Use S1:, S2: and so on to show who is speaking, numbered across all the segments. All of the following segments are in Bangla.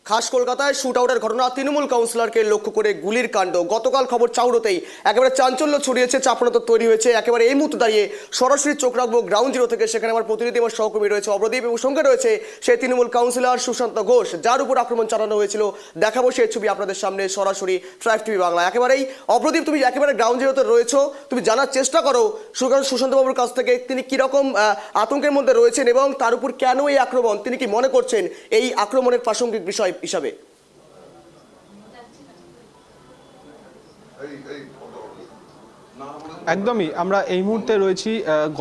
S1: খাস কলকাতায় শুট আউটের ঘটনা, তৃণমূল কাউন্সিলরকে লক্ষ্য করে গুলির কাণ্ড। গতকাল খবর চাউড়োতেই একেবারে চাঞ্চল্য ছড়িয়েছে, চাপানোতর তৈরি হয়েছে। একেবারে এই মুহূর্তে দাঁড়িয়ে সরাসরি চোখ রাখবো গ্রাউন্ড জিরো থেকে। সেখানে আমার প্রতিনিধি, আমার সহকর্মী রয়েছে অবদীপ, এবং সঙ্গে রয়েছে সেই তৃণমূল কাউন্সিলর সুশান্ত ঘোষ, যার উপর আক্রমণ চালানো হয়েছিল। দেখাবো সেই ছবি আপনাদের সামনে সরাসরি ট্রাইব টিভি বাংলা। একেবারেই অবদীপ, তুমি একেবারে গ্রাউন্ড জিরোতে রয়েছো, তুমি জানার চেষ্টা করো সুশান্ত বাবুর কাছ থেকে তিনি কিরকম আতঙ্কের মধ্যে রয়েছেন এবং তার উপর কেন এই আক্রমণ, তিনি কি মনে করছেন এই আক্রমণের প্রাসঙ্গিক বিষয় হিসাবে।
S2: একদমই, আমরা এই মুহূর্তে রয়েছি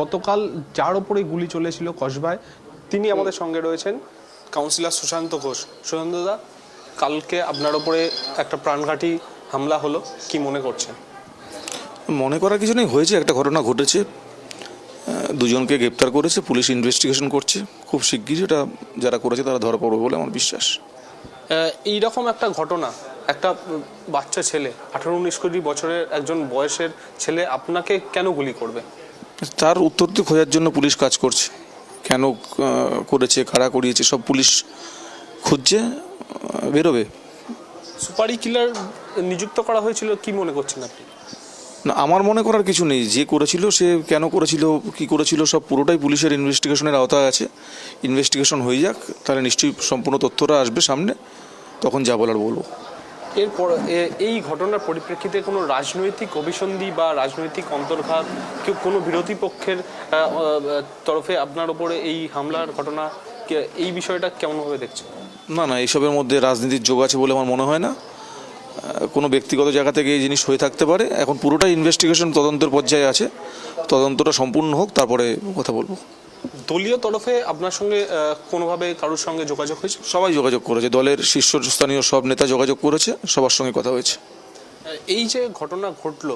S2: গতকাল যার ওপরে গুলি চলেছিল কসবায়, তিনি আমাদের সঙ্গে রয়েছেন কাউন্সিলর সুশান্ত ঘোষ। সুশান্তদা, কালকে আপনার ওপরে একটা প্রাণঘাতী হামলা হলো, কি মনে করছেন?
S3: মনে করার কিছু নেই, হয়েছে, একটা ঘটনা ঘটেছে, দুজনকে গ্রেপ্তার করেছে, পুলিশ ইনভেস্টিগেশন করছে। খুব শিগগিরই এটা যারা করেছে তারা ধরা পড়বে বলে আমার বিশ্বাস।
S2: এইরকম একটা ঘটনা, একটা বাচ্চা ছেলে 18-19 বছরের একজন বয়সের ছেলে আপনাকে কেন গুলি করবে?
S3: তার উত্তর দিয়ে খোঁজার জন্য পুলিশ কাজ করছে। কেন করেছে, কারা করিয়েছে, সব পুলিশ খুঁজছে, বেরোবে।
S2: সুপারি কিলার নিযুক্ত করা হয়েছিল, কি মনে করছেন আপনি?
S3: না, আমার মনে করার কিছু নেই। যে করেছিল, সে কেন করেছিল, কি করেছিল, সব পুরোটাই পুলিশের ইনভেস্টিগেশনের আওতায় আছে। ইনভেস্টিগেশন হয়ে যাক, তাহলে নিশ্চয়ই সম্পূর্ণ তথ্যটা আসবে সামনে, তখন যা বলার বলবো।
S2: এরপর এই ঘটনার পরিপ্রেক্ষিতে কোনো রাজনৈতিক অভিসন্ধি বা রাজনৈতিক অন্তর্ঘাত, কেউ কোনো বিরোধী পক্ষের তরফে আপনার ওপরে এই হামলার ঘটনা, এই বিষয়টা কেমনভাবে দেখছেন?
S3: না না, এইসবের মধ্যে রাজনীতির যোগ আছে বলে আমার মনে হয় না। কোনো ব্যক্তিগত জায়গা থেকে এই জিনিস হয়ে থাকতে পারে। এখন পুরোটাই ইনভেস্টিগেশন, তদন্তের পর্যায়ে আছে। তদন্তটা সম্পূর্ণ হোক, তারপরে কথা বলবো।
S2: দলীয় তরফে আপনার সঙ্গে কোনোভাবে কারোর সঙ্গে যোগাযোগ হয়েছে?
S3: সবাই যোগাযোগ করেছে, দলের শীর্ষস্থানীয় সব নেতা যোগাযোগ করেছে, সবার সঙ্গে কথা হয়েছে।
S2: এই যে ঘটনা ঘটলো,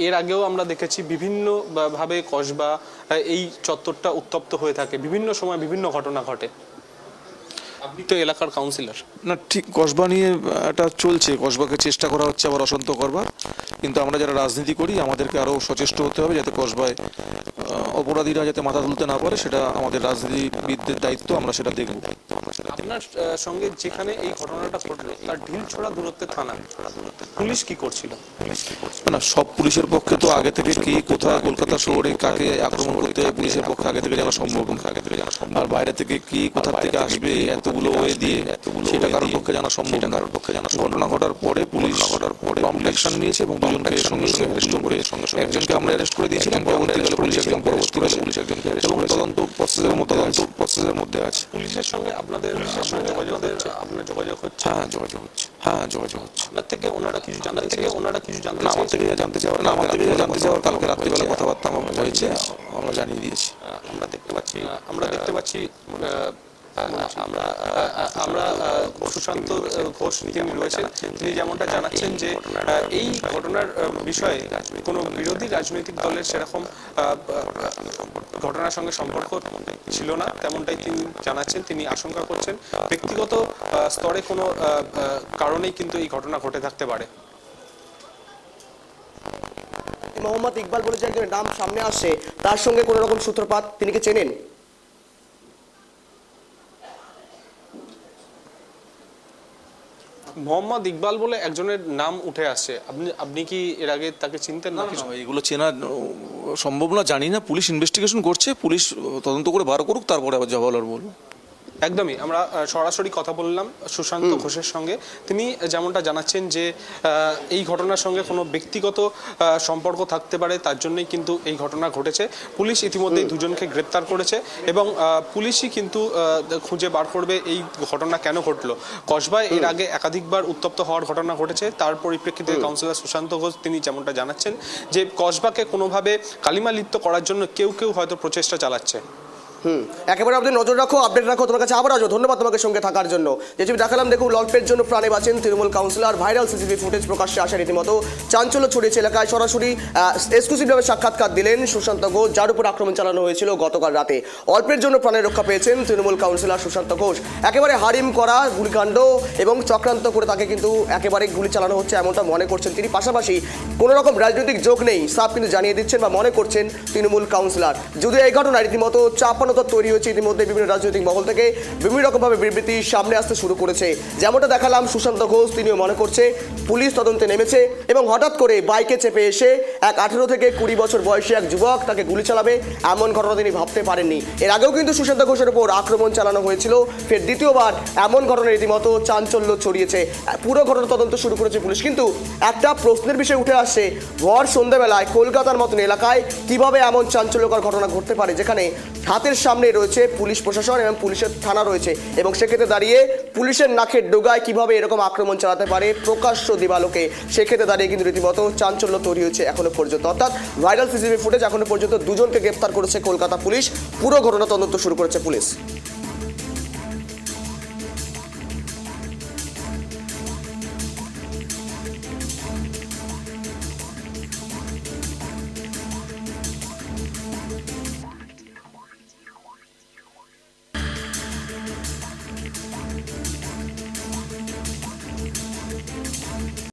S2: এর আগেও আমরা দেখেছি বিভিন্ন ভাবে কসবা এই চত্বরটা উত্তপ্ত হয়ে থাকে, বিভিন্ন সময় বিভিন্ন ঘটনা ঘটে। আপনি তো এলাকার কাউন্সিলর।
S3: না, ঠিক, কসবা নিয়ে একটা চলছে, কসবাকে চেষ্টা করা হচ্ছে আবার অশান্ত করবার। কিন্তু আমরা যারা রাজনীতি করি, আমাদেরকে আরও সচেষ্ট হতে হবে যাতে কসবায় অপরাধীরা যাতে মাথা তুলতে না পারে। সেটা আমাদের রাজনীতিবিদদের দায়িত্ব, আমরা সেটা দেখব।
S2: আপনার সঙ্গে যেখানে এই ঘটনাটা ঘটলো তার ঢিলছোড়া দূরত্বে থানা, পুলিশ কি করছিল?
S3: না, সব পুলিশের পক্ষে তো আগে থেকে কে কোথায় কলকাতা শহরে কাকে আক্রমণ করতে হয় পুলিশের পক্ষে আগে থেকে জানা সম্ভব। আর বাইরে থেকে কি কোথা থেকে আসবে এতগুলো ওয়ে দিয়ে, সেটা কারোর পক্ষে জানা সম্ভব। ঘটনা ঘটার পরে পুলিশ প্রম্পট অ্যাকশন নিয়েছে এবং দুজনকে সঙ্গে সঙ্গে অ্যারেস্ট করে, একজনকে আমরা অ্যারেস্ট করে দিয়েছিলাম, পরবর্তীকালে পুলিশ একজনকে এবং তদন্ত প্রসেসের মধ্যে আছে।
S2: পুলিশের সঙ্গে আপনাদের যোগাযোগ হচ্ছে?
S3: হ্যাঁ, যোগাযোগ হচ্ছে।
S2: আপনার থেকে ওনারা কিছু জানতে
S3: না, আমার থেকে জানতে চাওয়ার কালকে রাত্রিবেলা কথাবার্তা আমার হয়েছে, আমরা জানিয়ে দিয়েছি।
S2: আমরা দেখতে পাচ্ছি আমরা সুশান্ত ঘোষ তিনি রয়েছেন, তিনি যেমনটা জানাচ্ছেন যে এই ঘটনার বিষয়ে কোনো বিরোধী রাজনৈতিক দলের সেরকম ঘটনার সঙ্গে সম্পর্ক ছিল না, তেমনটাই তিনি জানাচ্ছেন। তিনি আশঙ্কা করছেন ব্যক্তিগত স্তরে কোনো কারণেই কিন্তু এই ঘটনা ঘটে থাকতে পারে।
S1: মোহাম্মদ ইকবাল বলে যে একজনের নাম সামনে আসছে, তার সঙ্গে কোনো রকম সূত্রপাত, তিনি কি চেনেন?
S2: মোহাম্মদ ইকবাল বলে একজনের নাম উঠে আসছে, আপনি কি এর আগে তাকে চিনতেন না?
S3: এগুলো চেনা সম্ভব না, জানি না। পুলিশ ইনভেস্টিগেশন করছে, পুলিশ তদন্ত করে বার করুক, তারপরে আবার যা বলার বলবো।
S2: একদমই, আমরা সরাসরি কথা বললাম সুশান্ত ঘোষের সঙ্গে। তিনি যেমনটা জানাচ্ছেন যে এই ঘটনার সঙ্গে কোনো ব্যক্তিগত সম্পর্ক থাকতে পারে, তার জন্যই কিন্তু এই ঘটনা ঘটেছে। পুলিশ ইতিমধ্যেই দুজনকে গ্রেপ্তার করেছে এবং পুলিশই কিন্তু খুঁজে বার করবে এই ঘটনা কেন ঘটলো। কসবায় এর আগে একাধিকবার উত্তপ্ত হওয়ার ঘটনা ঘটেছে, তার পরিপ্রেক্ষিতে কাউন্সিলর সুশান্ত ঘোষ তিনি যেমনটা জানাচ্ছেন যে কসবাকে কোনোভাবে কালিমালিপ্ত করার জন্য কেউ হয়তো প্রচেষ্টা চালাচ্ছে।
S1: একেবারে আপনাদের নজর রাখো, আপডেট রাখো। তোমার কাছে আবার আসবো, ধন্যবাদ তোমাকে সঙ্গে থাকার জন্য। যে ছবি দেখালাম, দেখুন, অল্পের জন্য প্রাণে বাঁচেন Trinamool councillor. Viral CCTV footage প্রকাশ্যে আসা রীতিমতো চাঞ্চল্য ছড়িয়েছে এলাকায়। সরাসরি এক্সক্লুসিভভাবে সাক্ষাৎকার দিলেন সুশান্ত ঘোষ, যার উপর আক্রমণ চালানো হয়েছিল গতকাল রাতে। অল্পের জন্য প্রাণের রক্ষা পেয়েছেন তৃণমূল কাউন্সিলর সুশান্ত ঘোষ। একেবারে হারিম করা গুলিকাণ্ড এবং চক্রান্ত করে তাকে কিন্তু একেবারে গুলি চালানো হচ্ছে এমনটা মনে করছেন তিনি। পাশাপাশি কোনো রকম রাজনৈতিক যোগ নেই সাফ কিন্তু জানিয়ে দিচ্ছেন বা মনে করছেন তৃণমূল কাউন্সিলর। যদিও এই ঘটনা রীতিমতো চাপানো চাঞ্চল্যতা তৈরি হয়েছে ইতিমধ্যে বিভিন্ন রাজনৈতিক মহল থেকে বিভিন্ন রকমভাবে বিবৃতি সামনে আসতে শুরু করেছে। যেমনটা দেখালাম, সুশান্ত ঘোষ তিনিও মনে করছে পুলিশ তদন্তে নেমেছে এবং হঠাৎ করে বাইকে চেপে এসে এক 18 থেকে 20 বছর বয়সী এক যুবক তাকে গুলি চালাবে এমন ঘটনা তিনি ভাবতে পারেননি। এর আগেও কিন্তু সুশান্ত ঘোষের উপর আক্রমণ চালানো হয়েছিল, ফের দ্বিতীয়বার এমন ঘটনা রীতিমতো চাঞ্চল্য ছড়িয়েছে। পুরো ঘটনা তদন্ত শুরু করেছে পুলিশ, কিন্তু একটা প্রশ্নের বিষয় উঠে আসছে, ভর সন্ধ্যাবেলায় কলকাতার মতন এলাকায় কিভাবে এমন চাঞ্চল্যকর ঘটনা ঘটতে পারে, যেখানে হাতের সামনে রয়েছে পুলিশ প্রশাসন এবং পুলিশের থানা রয়েছে, এবং সেক্ষেত্রে দাঁড়িয়ে পুলিশের নাকের ডোগায় কিভাবে এরকম আক্রমণ চালাতে পারে প্রকাশ্য দিবালোকে, সেক্ষেত্রে দাঁড়িয়ে কিন্তু রীতিমতো চাঞ্চল্য তৈরি হয়েছে এখনো পর্যন্ত। অর্থাৎ ভাইরাল সিসিটিভি ফুটেজ এখনো পর্যন্ত দুজনকে গ্রেপ্তার করেছে কলকাতা পুলিশ। পুরো ঘটনা তদন্ত শুরু করেছে পুলিশ।